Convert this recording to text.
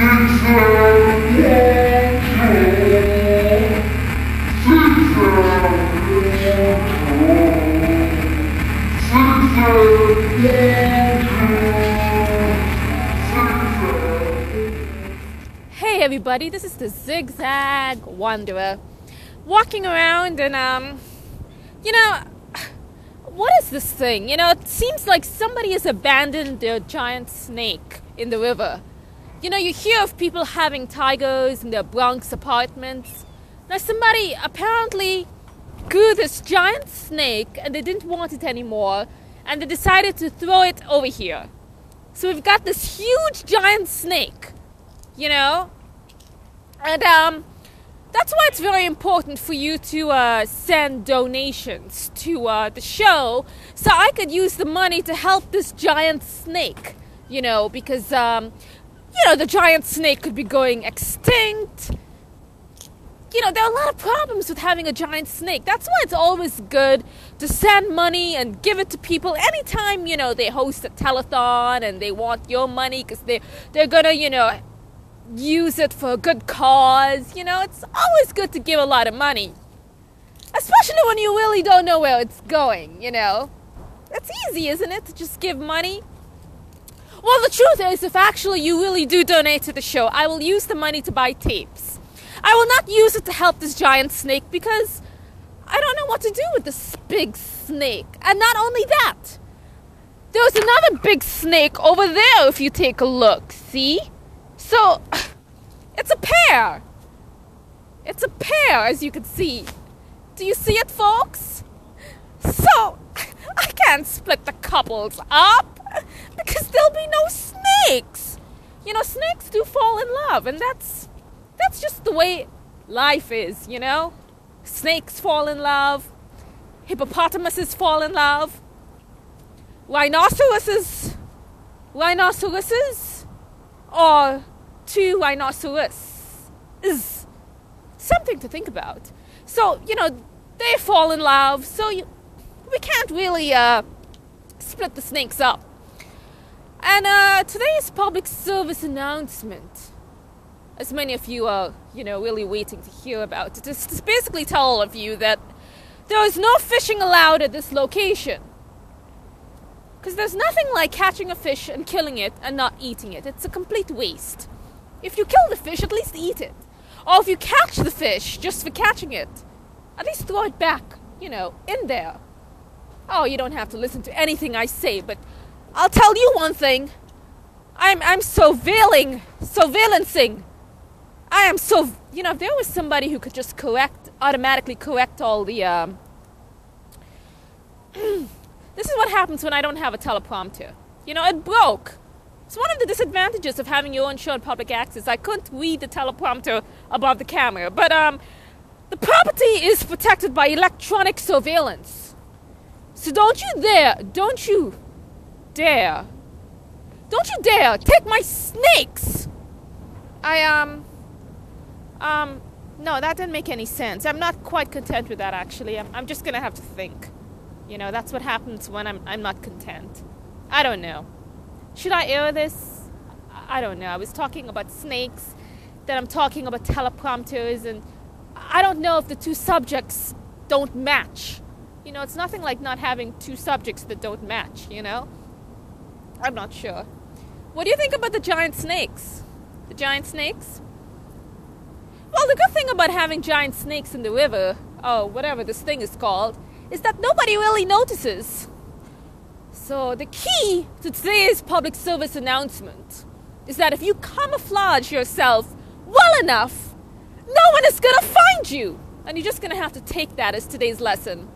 Hey everybody, this is the Zig Zag Wanderer, walking around and what is this thing? It seems like somebody has abandoned their giant snake in the river. You hear of people having tigers in their Bronx apartments. Now somebody apparently grew this giant snake and they didn't want it anymore and they decided to throw it over here. So we've got this huge giant snake, and that's why it's very important for you to send donations to the show so I could use the money to help this giant snake, because, the giant snake could be going extinct. There are a lot of problems with having a giant snake. That's why it's always good to send money and give it to people anytime, they host a telethon and they want your money because they're going to, use it for a good cause. It's always good to give a lot of money, especially when you really don't know where it's going. It's easy, isn't it, to just give money? Well, the truth is, if actually you really do donate to the show, I will use the money to buy tapes. I will not use it to help this giant snake because I don't know what to do with this big snake. And not only that, there's another big snake over there if you take a look, see? So, it's a pair. It's a pair, as you can see. Do you see it, folks? So, I can't split the couples up because there'll be no snakes. Snakes do fall in love, and that's just the way life is, Snakes fall in love. Hippopotamuses fall in love. Rhinoceroses, or two rhinoceros is something to think about. So, they fall in love, so we can't really split the snakes up. And today's public service announcement, as many of you are, really waiting to hear about, to just basically tell all of you that there is no fishing allowed at this location. Because there's nothing like catching a fish and killing it and not eating it. It's a complete waste. If you kill the fish, at least eat it. Or if you catch the fish just for catching it, at least throw it back, in there. Oh, you don't have to listen to anything I say, but I'll tell you one thing. I'm surveillancing. I am so, if there was somebody who could just automatically correct all the, this is what happens when I don't have a teleprompter. It broke. It's one of the disadvantages of having your own show in public access. I couldn't read the teleprompter above the camera. But the property is protected by electronic surveillance. So don't you dare take my snakes. No, that didn't make any sense. I'm not quite content with that, actually. I'm just going to have to think. That's what happens when I'm not content. I don't know. Should I air this? I don't know. I was talking about snakes, then I'm talking about teleprompters, and I don't know if the two subjects don't match. It's nothing like not having two subjects that don't match, I'm not sure. What do you think about the giant snakes? The giant snakes? Well, the good thing about having giant snakes in the river, or whatever this thing is called, is that nobody really notices. So the key to today's public service announcement is that if you camouflage yourself well enough, no one is going to find you. And you're just going to have to take that as today's lesson.